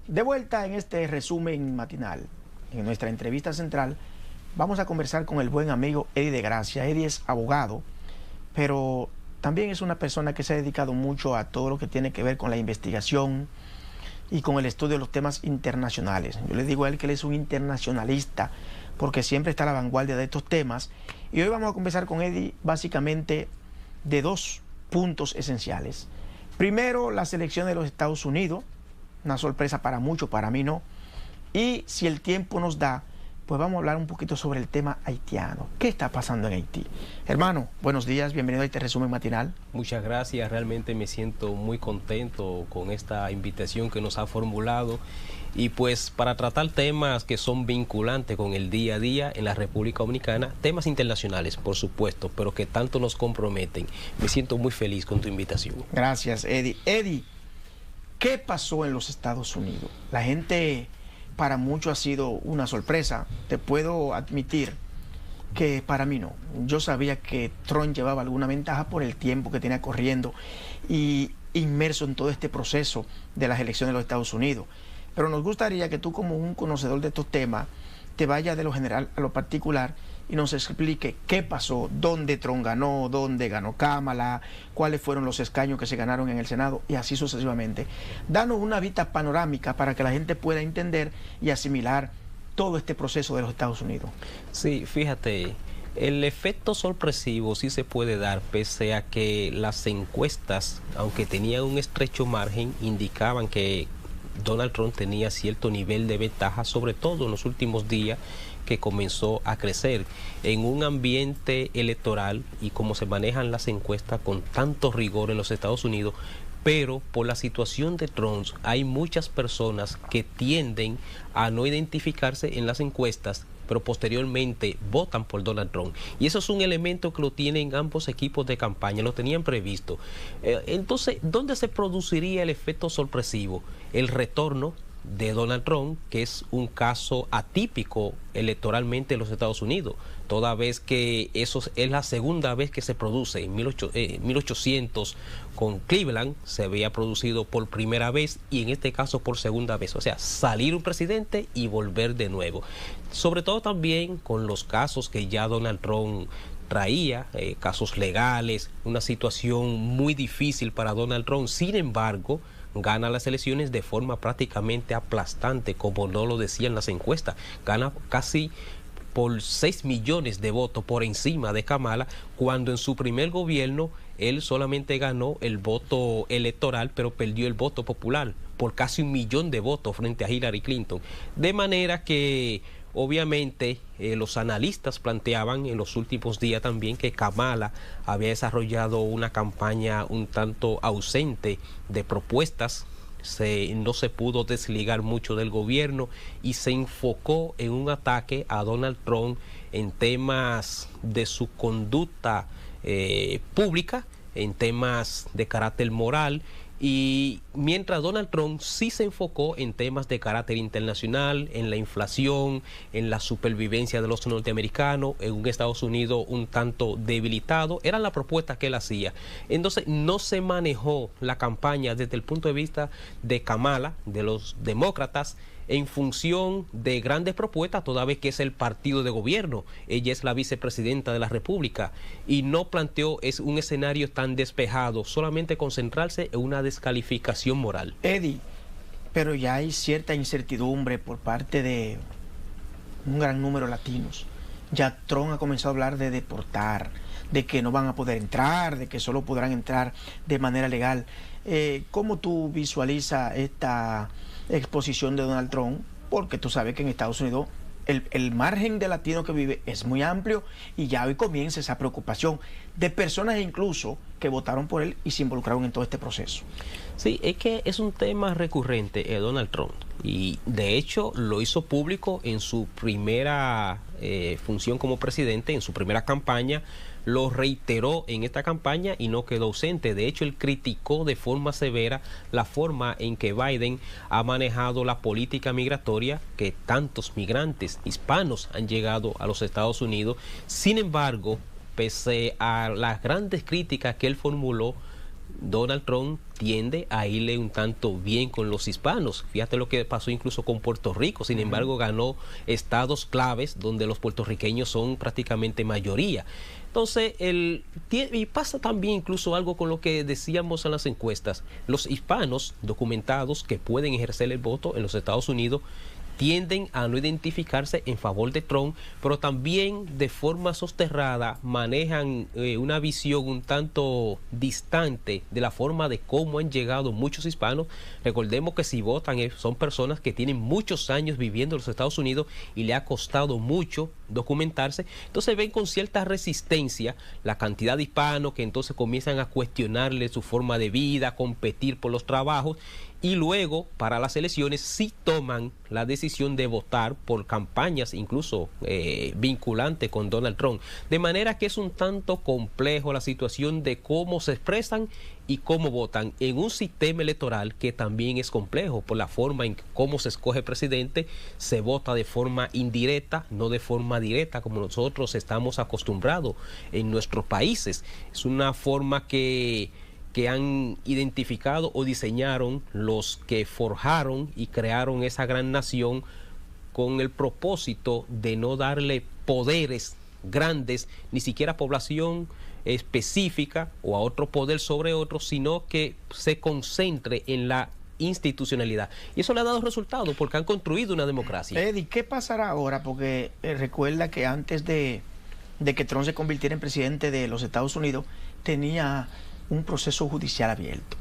De vuelta en este resumen matinal, en nuestra entrevista central, vamos a conversar con el buen amigo Eddie de Gracia. Eddie es abogado, pero también es una persona que se ha dedicado mucho a todo lo que tiene que ver con la investigación y con el estudio de los temas internacionales. Yo le digo a él que él es un internacionalista, porque siempre está a la vanguardia de estos temas. Y hoy vamos a conversar con Eddie básicamente de dos puntos esenciales. Primero, la selección de los Estados Unidos, una sorpresa para muchos, para mí no. Y si el tiempo nos da, pues vamos a hablar un poquito sobre el tema haitiano. ¿Qué está pasando en Haití? Hermano, buenos días, bienvenido a este resumen matinal. Muchas gracias, realmente me siento muy contento con esta invitación que nos ha formulado y pues para tratar temas que son vinculantes con el día a día en la República Dominicana, temas internacionales por supuesto, pero que tanto nos comprometen. Me siento muy feliz con tu invitación. Gracias, Eddie. Eddie, ¿qué pasó en los Estados Unidos? La gente, para muchos ha sido una sorpresa. Te puedo admitir que para mí no. Yo sabía que Trump llevaba alguna ventaja por el tiempo que tenía corriendo y inmerso en todo este proceso de las elecciones de los Estados Unidos. Pero nos gustaría que tú, como un conocedor de estos temas, te vayas de lo general a lo particular y nos explique qué pasó, dónde Trump ganó, dónde ganó Kamala, cuáles fueron los escaños que se ganaron en el Senado y así sucesivamente. Danos una vista panorámica para que la gente pueda entender y asimilar todo este proceso de los Estados Unidos. Sí, fíjate, el efecto sorpresivo sí se puede dar pese a que las encuestas, aunque tenían un estrecho margen, indicaban que Donald Trump tenía cierto nivel de ventaja, sobre todo en los últimos días que comenzó a crecer en un ambiente electoral y como se manejan las encuestas con tanto rigor en los Estados Unidos, pero por la situación de Trump hay muchas personas que tienden a no identificarse en las encuestas, pero posteriormente votan por Donald Trump. Y eso es un elemento que lo tienen ambos equipos de campaña, lo tenían previsto. Entonces, ¿dónde se produciría el efecto sorpresivo? El retorno de Donald Trump, que es un caso atípico electoralmente en los Estados Unidos, toda vez que eso es la segunda vez que se produce. En 1800 con Cleveland se había producido por primera vez y en este caso por segunda vez, o sea, salir un presidente y volver de nuevo. Sobre todo también con los casos que ya Donald Trump traía, casos legales, una situación muy difícil para Donald Trump. Sin embargo, gana las elecciones de forma prácticamente aplastante, como no lo decían las encuestas. Gana casi por 6 millones de votos por encima de Kamala, cuando en su primer gobierno él solamente ganó el voto electoral, pero perdió el voto popular por casi 1 millón de votos frente a Hillary Clinton. De manera que obviamente los analistas planteaban en los últimos días también que Kamala había desarrollado una campaña un tanto ausente de propuestas, no se pudo desligar mucho del gobierno y se enfocó en un ataque a Donald Trump en temas de su conducta pública, en temas de carácter moral. Y mientras Donald Trump sí se enfocó en temas de carácter internacional, en la inflación, en la supervivencia de los norteamericanos, en un Estados Unidos un tanto debilitado, eran las propuestas que él hacía. Entonces no se manejó la campaña desde el punto de vista de Kamala, de los demócratas, en función de grandes propuestas, toda vez que es el partido de gobierno. Ella es la vicepresidenta de la República y no planteó un escenario tan despejado, solamente concentrarse en una descalificación moral. Eddie, pero ya hay cierta incertidumbre por parte de un gran número de latinos. Ya Trump ha comenzado a hablar de deportar, de que no van a poder entrar, de que solo podrán entrar de manera legal. ¿Cómo tú visualizas esta exposición de Donald Trump? Porque tú sabes que en Estados Unidos el margen de latino que vive es muy amplio y ya hoy comienza esa preocupación de personas incluso que votaron por él y se involucraron en todo este proceso. Sí, es que es un tema recurrente Donald Trump y de hecho lo hizo público en su primera función como presidente, en su primera campaña. Lo reiteró en esta campaña y no quedó ausente. De hecho, él criticó de forma severa la forma en que Biden ha manejado la política migratoria, que tantos migrantes hispanos han llegado a los Estados Unidos. Sin embargo, pese a las grandes críticas que él formuló, Donald Trump tiende a irle un tanto bien con los hispanos. Fíjate lo que pasó incluso con Puerto Rico. Sin embargo, ganó estados claves donde los puertorriqueños son prácticamente mayoría. Entonces, y pasa también incluso algo con lo que decíamos en las encuestas. Los hispanos documentados que pueden ejercer el voto en los Estados Unidos tienden a no identificarse en favor de Trump, pero también de forma soterrada manejan una visión un tanto distante de la forma de cómo han llegado muchos hispanos. Recordemos que si votan son personas que tienen muchos años viviendo en los Estados Unidos y le ha costado mucho documentarse. Entonces ven con cierta resistencia la cantidad de hispanos que entonces comienzan a cuestionarle su forma de vida, a competir por los trabajos. Y luego, para las elecciones, sí toman la decisión de votar por campañas, incluso vinculantes con Donald Trump. De manera que es un tanto complejo la situación de cómo se expresan y cómo votan en un sistema electoral que también es complejo por la forma en cómo se escoge presidente. Se vota de forma indirecta, no de forma directa como nosotros estamos acostumbrados en nuestros países. Es una forma que han identificado o diseñaron los que forjaron y crearon esa gran nación con el propósito de no darle poderes grandes, ni siquiera a población específica o a otro poder sobre otro, sino que se concentre en la institucionalidad. Y eso le ha dado resultados porque han construido una democracia. Eddie, ¿qué pasará ahora? Porque recuerda que antes de que Trump se convirtiera en presidente de los Estados Unidos, tenía un proceso judicial abierto.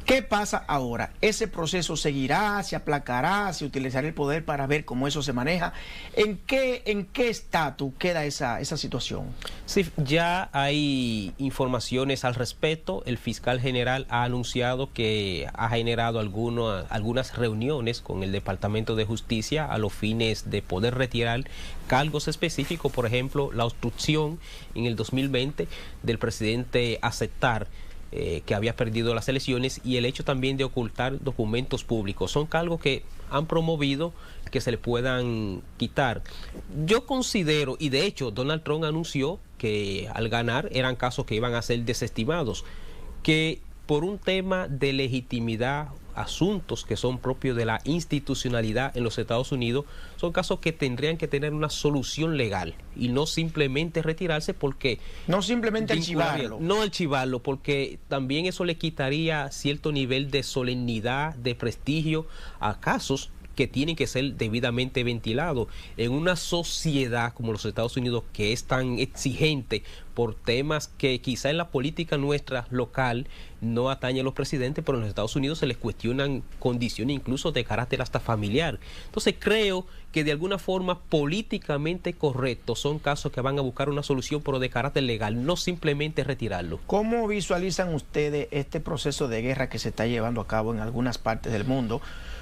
¿Qué pasa ahora? ¿Ese proceso seguirá, se aplacará, se utilizará el poder para ver cómo eso se maneja? ¿En qué estatus queda esa situación? Sí, ya hay informaciones al respecto. El fiscal general ha anunciado que ha generado algunas reuniones con el Departamento de Justicia a los fines de poder retirar cargos específicos, por ejemplo, la obstrucción en el 2020 del presidente aceptar que había perdido las elecciones y el hecho también de ocultar documentos públicos. Son cargos que han promovido que se le puedan quitar. Yo considero, y de hecho Donald Trump anunció que al ganar eran casos que iban a ser desestimados, que por un tema de legitimidad, asuntos que son propios de la institucionalidad en los Estados Unidos, son casos que tendrían que tener una solución legal y no simplemente retirarse porque... No simplemente archivarlo. No archivarlo, porque también eso le quitaría cierto nivel de solemnidad, de prestigio a casos que tienen que ser debidamente ventilados. En una sociedad como los Estados Unidos, que es tan exigente por temas que quizá en la política nuestra local no atañe a los presidentes, pero en los Estados Unidos se les cuestionan condiciones incluso de carácter hasta familiar. Entonces creo que de alguna forma políticamente correcto son casos que van a buscar una solución, pero de carácter legal, no simplemente retirarlo. ¿Cómo visualizan ustedes este proceso de guerra que se está llevando a cabo en algunas partes del mundo,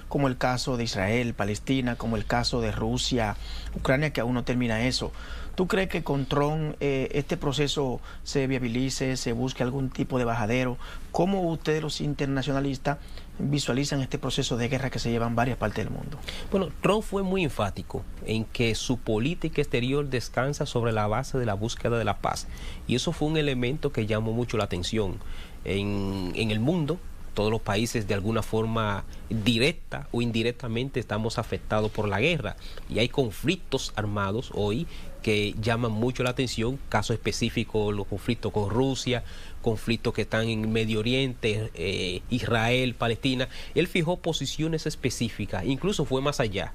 como el caso de Israel, Palestina, como el caso de Rusia, Ucrania, que aún no termina eso? ¿Tú crees que con Trump este proceso se viabilice, se busque algún tipo de bajadero? ¿Cómo ustedes los internacionalistas visualizan este proceso de guerra que se lleva en varias partes del mundo? Bueno, Trump fue muy enfático en que su política exterior descansa sobre la base de la búsqueda de la paz. Y eso fue un elemento que llamó mucho la atención en el mundo. Todos los países de alguna forma directa o indirectamente estamos afectados por la guerra y hay conflictos armados hoy que llaman mucho la atención, casos específicos, los conflictos con Rusia, conflictos que están en Medio Oriente, Israel, Palestina. Él fijó posiciones específicas, incluso fue más allá.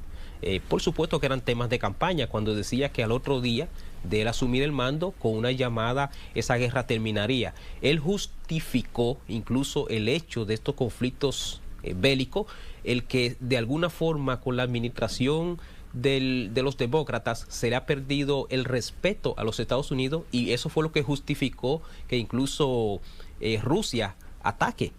Por supuesto que eran temas de campaña, cuando decía que al otro día de él asumir el mando, con una llamada, esa guerra terminaría. Él justificó incluso el hecho de estos conflictos bélicos, el que de alguna forma con la administración de los demócratas se le ha perdido el respeto a los Estados Unidos, y eso fue lo que justificó que incluso Rusia ataque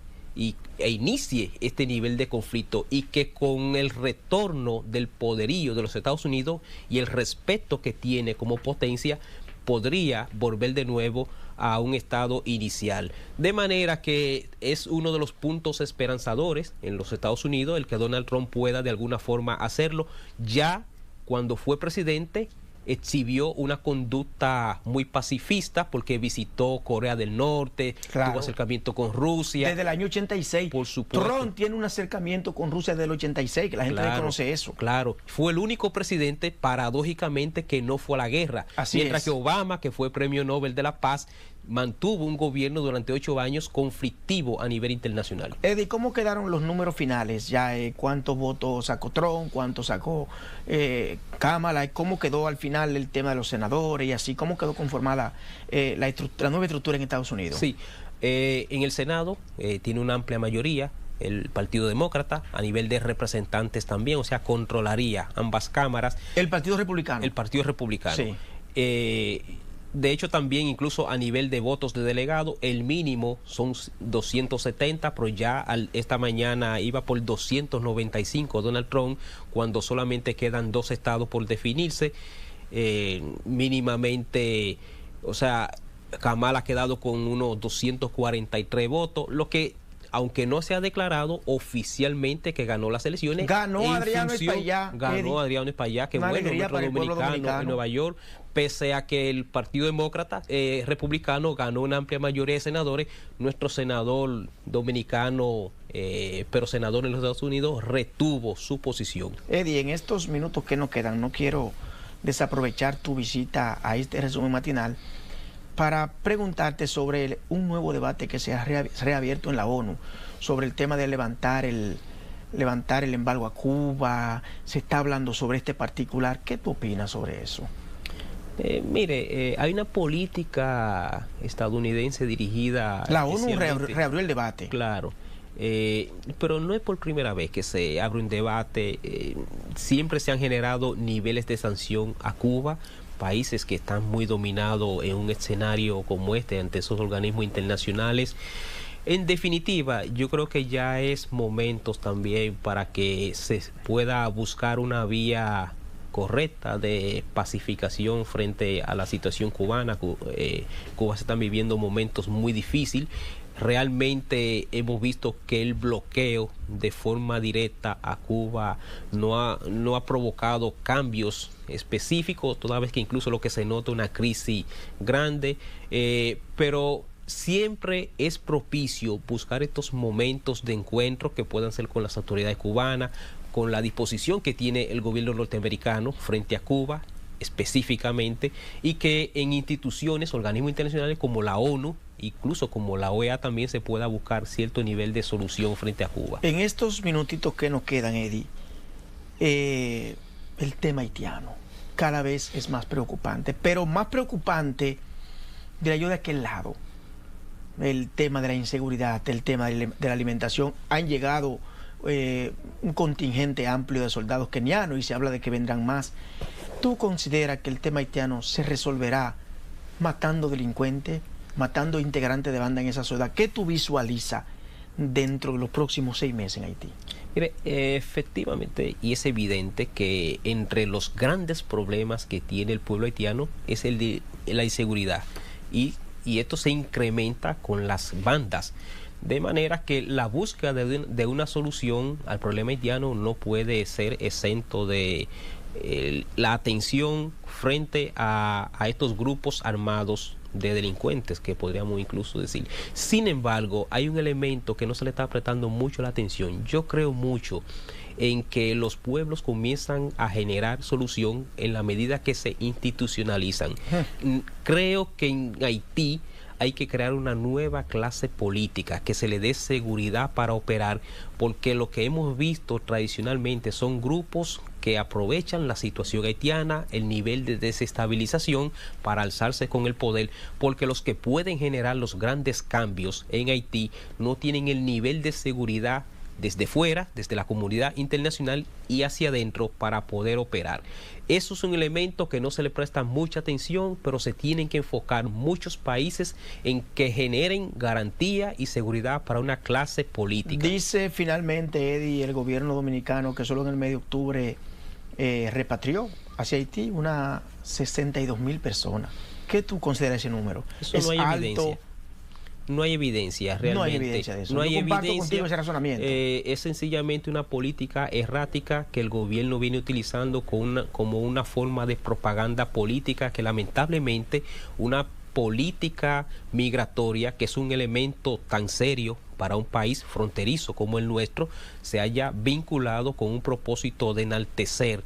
e inicie este nivel de conflicto, y que con el retorno del poderío de los Estados Unidos y el respeto que tiene como potencia, podría volver de nuevo a un estado inicial. De manera que es uno de los puntos esperanzadores en los Estados Unidos el que Donald Trump pueda de alguna forma hacerlo. Ya cuando fue presidente, exhibió una conducta muy pacifista porque visitó Corea del Norte, tuvo acercamiento con Rusia. Desde el año 86. Por supuesto. Trump tiene un acercamiento con Rusia desde el 86, que la gente reconoce eso. Claro, fue el único presidente, paradójicamente, que no fue a la guerra. Mientras que Obama, que fue Premio Nobel de la Paz, mantuvo un gobierno durante 8 años conflictivo a nivel internacional. Eddie, ¿cómo quedaron los números finales? Ya, ¿cuántos votos sacó Trump? ¿Cuántos sacó Kamala? ¿Cómo quedó al final el tema de los senadores y así? ¿Cómo quedó conformada la nueva estructura en Estados Unidos? Sí, en el Senado tiene una amplia mayoría el Partido Demócrata, a nivel de representantes también, o sea, controlaría ambas cámaras. ¿El Partido Republicano? El Partido Republicano. Sí. De hecho, también incluso a nivel de votos de delegado, el mínimo son 270, pero ya esta mañana iba por 295 Donald Trump, cuando solamente quedan 2 estados por definirse. Mínimamente, o sea, Kamala ha quedado con unos 243 votos, lo que, aunque no se ha declarado oficialmente que ganó las elecciones, ganó Adriano Espaillá. Ganó Adriano Espaillá, que bueno, nuestro dominicano en Nueva York, pese a que el Partido Demócrata republicano ganó una amplia mayoría de senadores, nuestro senador dominicano, pero senador en los Estados Unidos, retuvo su posición. Eddie, en estos minutos que nos quedan, no quiero desaprovechar tu visita a este resumen matinal para preguntarte sobre un nuevo debate que se ha reabierto en la ONU sobre el tema de levantar el embargo a Cuba. Se está hablando sobre este particular. ¿Qué tú opinas sobre eso? Mire, hay una política estadounidense dirigida... La ONU reabrió el debate. Claro, pero no es por primera vez que se abre un debate. Siempre se han generado niveles de sanción a Cuba, países que están muy dominados en un escenario como este ante esos organismos internacionales. En definitiva, yo creo que ya es momentos también para que se pueda buscar una vía correcta de pacificación frente a la situación cubana. Cuba se están viviendo momentos muy difíciles. Realmente hemos visto que el bloqueo de forma directa a Cuba no ha provocado cambios específicos, toda vez que incluso lo que se nota es una crisis grande, pero siempre es propicio buscar estos momentos de encuentro que puedan ser con las autoridades cubanas, con la disposición que tiene el gobierno norteamericano frente a Cuba específicamente, y que en instituciones, organismos internacionales como la ONU, incluso como la OEA, también se pueda buscar cierto nivel de solución frente a Cuba. En estos minutitos que nos quedan, Eddie, el tema haitiano cada vez es más preocupante, pero más preocupante, diría yo, de aquel lado. El tema de la inseguridad, el tema de la alimentación. Han llegado un contingente amplio de soldados kenianos y se habla de que vendrán más. ¿Tú consideras que el tema haitiano se resolverá matando delincuentes, matando integrantes de banda en esa ciudad? ¿Qué tú visualizas dentro de los próximos 6 meses en Haití? Mire, efectivamente, y es evidente que entre los grandes problemas que tiene el pueblo haitiano es el de la inseguridad, y esto se incrementa con las bandas, de manera que la búsqueda de una solución al problema haitiano no puede ser exento de la atención frente a estos grupos armados de delincuentes, que podríamos incluso decir. Sin embargo, hay un elemento que no se le está prestando mucho la atención. Yo creo mucho en que los pueblos comienzan a generar solución en la medida que se institucionalizan. Creo que en Haití hay que crear una nueva clase política que se le dé seguridad para operar, porque lo que hemos visto tradicionalmente son grupos que aprovechan la situación haitiana, el nivel de desestabilización, para alzarse con el poder, porque los que pueden generar los grandes cambios en Haití no tienen el nivel de seguridad desde fuera, desde la comunidad internacional y hacia adentro, para poder operar. Eso es un elemento que no se le presta mucha atención, pero se tienen que enfocar muchos países en que generen garantía y seguridad para una clase política. Dice finalmente, Eddie, el gobierno dominicano que solo en el mes de octubre repatrió hacia Haití unas 62,000 personas. ¿Qué tú consideras ese número? Eso no hay evidencia. No hay evidencia realmente. No hay evidencia de eso. No hay Yo comparto evidencia. Contigo ese razonamiento. Es sencillamente una política errática que el gobierno viene utilizando como una forma de propaganda política, que lamentablemente una política migratoria, que es un elemento tan serio para un país fronterizo como el nuestro, se haya vinculado con un propósito de enaltecer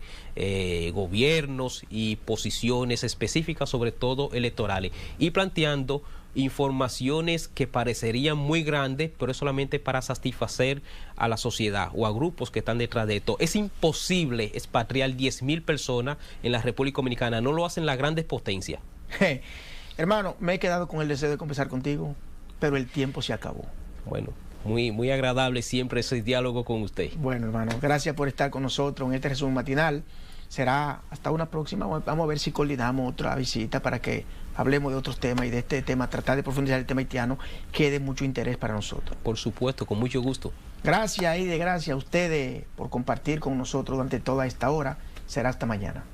gobiernos y posiciones específicas, sobre todo electorales, y planteando informaciones que parecerían muy grandes, pero es solamente para satisfacer a la sociedad o a grupos que están detrás de esto. Es imposible expatriar 10,000 personas en la República Dominicana, no lo hacen las grandes potencias. Hermano, me he quedado con el deseo de conversar contigo, pero el tiempo se acabó. Bueno, muy agradable siempre ese diálogo con usted. Bueno, hermano, gracias por estar con nosotros en este resumen matinal. Será hasta una próxima. Vamos a ver si coordinamos otra visita para que hablemos de otros temas y de este tema, tratar de profundizar el tema haitiano, que de mucho interés para nosotros. Por supuesto, con mucho gusto. Gracias, Aide, gracias a ustedes por compartir con nosotros durante toda esta hora. Será hasta mañana.